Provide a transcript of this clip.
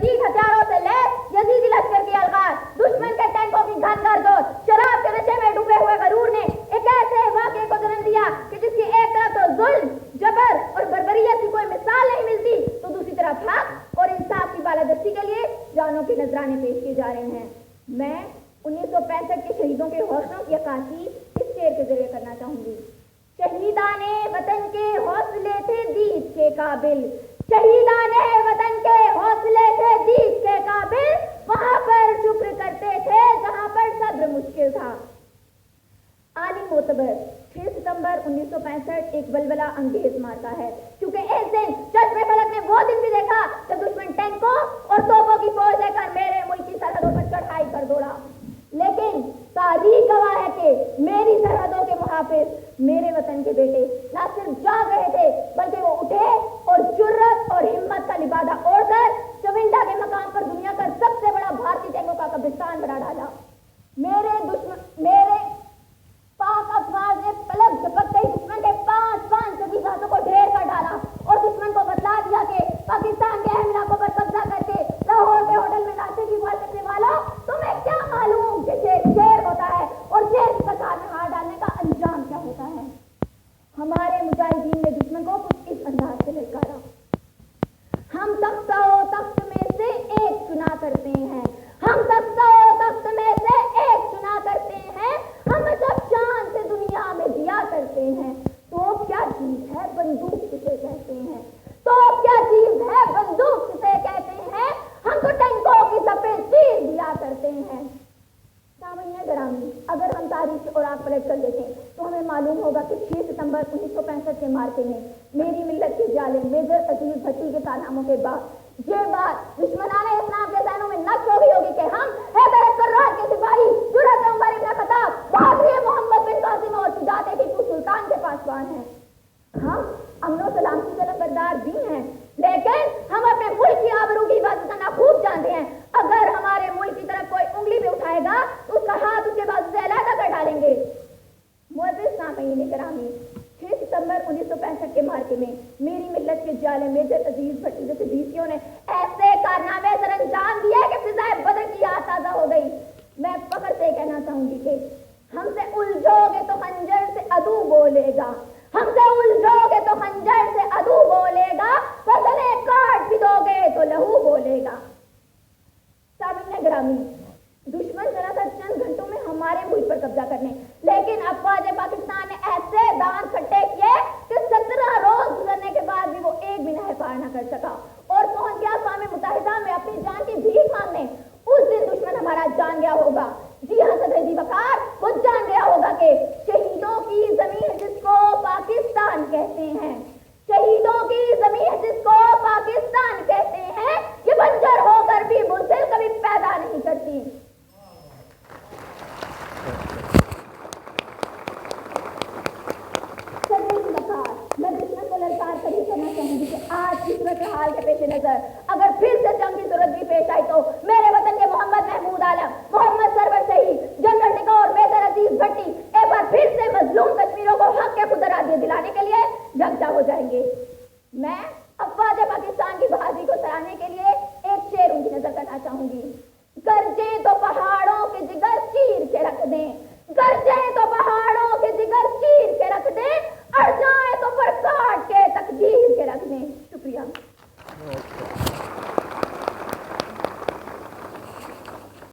जदीद हथियारों से लैस यजीदी लश्कर की अलगार, दुश्मन के टैंकों की घनघोर जोत, शराब के नशे में डूबे हुए गरूर ने एक ऐसे वाक़े को जन्म दिया कि जिसकी एक तरफ तो जुल्म, जबर और बर्बरियत की कोई मिसाल नहीं मिलती, तो दूसरी तरफ हक और इंसाफ की बालादस्ती के लिए जानों के नजराने पेश किए जा रहे हैं। मैं 1965 के शहीदों के हौसलों की अक्कासी इस शेर के जरिए करना चाहूंगी। शहीदाने वतन के हौसले थे दीद के काबिल, शहीदाने वतन के हौसले थे दीद के काबिल, वहां पर शुक्र करते थे जहां पर सब्र मुश्किल था। आली मोतबर 6 सितंबर 1965 एक बलबला अंगेज मारता है, क्योंकि इस दिन चश्मे फलक ने वो दिन भी देखा जब दुश्मन टैंकों और तोपों की फौज लेकर मेरे मुल्क की सरहदों पर चढ़ाई कर दौड़ा। लेकिन तारीख गवाह है कि मेरी सरहदों के मुहाफिज, मेरे वतन के बेटे ना सिर्फ जाग रहे थे, बल्कि वो उठे और जुर्रत और हिम्मत का लिबादा ओढ़कर चविंडा के मकाम पर दुनिया का सबसे बड़ा भारतीय टैंकों का कब्रिस्तान बना डाला। मेरे पाक अफवाज ने पलक झपकते ही दुश्मन के 5 सदी घातों को ढेर कर डाला और दुश्मन को बतला दिया कि पाकिस्तान के अहम इलाकों पर कब्जा करके लाहौर के होटल में नाश्ते की ख्वाहिश रखने वालों, तुम्हें क्या मालूम कि शेर होता है और शेर की सरकार में हाथ डालने का अंजाम क्या होता है। हमारे मुजाहिदीन ने दुश्मन को कुछ इस अंदाज से ललकारा, हम तख्त में से एक चुना करते हैं, हम तख्त में से एक चुना करते हैं, हम सब शान से दुनिया में दिया करते हैं। तो क्या चीज है बंदूक किसे कहते हैं, तो क्या चीज है बंदूक किसे कहते हैं, हम तो टैंकों की सफेद तीर दिया करते हैं। सामने ग्रामी, अगर हम तारीख से औराक पलट कर देखें तो हमें मालूम होगा कि 6 सितंबर 1965 के मार्के में मेरी मिल्लत के जालिम मेजर अजीज भट्टी के कारनामों के बाद ये बात दुश्मनाने इस्लाम के ज़हनों में नक्श हो गई होगी कि हम हैदर कर्रार के सिपाही जुर्रत उमर इब्न खत्ताब, बहादुर मोहम्मद बिन कासिम और शुजाअत टीपू सुल्तान के पासबान हैं। हम अमन और सलामती के लंबरदार भी हैं, लेकिन हम अपने मुल्क की आबरू की हिफाजत करना खूब जानते हैं। अगर हमारे मुल्क की तरफ कोई उंगली भी उठाएगा तो उसका हाथ उसके बाजू से अलग कर डालेंगे। मुअज़्ज़िज़ सामीन किरामी, 6 सितंबर 1965 के मार्के में मेरी मिल्लत के जालिम मेजर अजीज भट्टी जैसे बीसियों ने ऐसे कारनामे सर अंजाम दिए कि फिजाए बदर की याद ताज़ा हो गई। मैं फख्र से कहना चाहूंगी कि हमसे उलझोगे तो खंजर से अदू बोलेगा, हमसे उलझोगे तो खंजर से अदू बोलेगा, फसलें काट भी दोगे तो लहू बोलेगा। सामने ग्रामी, दुश्मन चला था चंद घंटों में हमारे मुल्क पर कब्जा करने, लेकिन अफवाज पाकिस्तान ने ऐसे दांत खट्टे किए कि 17 रोज गुजरने के बाद भी वो एक भी नहर पार न कर सका और पहुंच गया अक़वाम मुत्तहिदा में अपनी जान की भीख मांगने। उस दिन दुश्मन हमारा जान गया होगा, जी हाँ सदर जी वकार, वो जान गया होगा कि शहीदों की जमीन जिसको पाकिस्तान कहते हैं, शहीदों की जमीन जिसको पाकिस्तान कहते हैं, ये बंजर होकर भी बुज़दिल कभी पैदा नहीं करती। मैं दुश्मन को ललकार कर ही करना चाहूंगी कि आज की सूरत हाल के पेश नजर अगर फिर से जंग की जरूरत भी पेश आई तो मेरे वतन के मोहम्मद महमूद आलम, मोहम्मद सरवर शहीद, जनरल टिकौर, मेजर अजीज भट्टी एक बार फिर से मजलूम कश्मीरों को हक के खुदरा दिलाने के लिए यकजा हो जाएंगे। मैं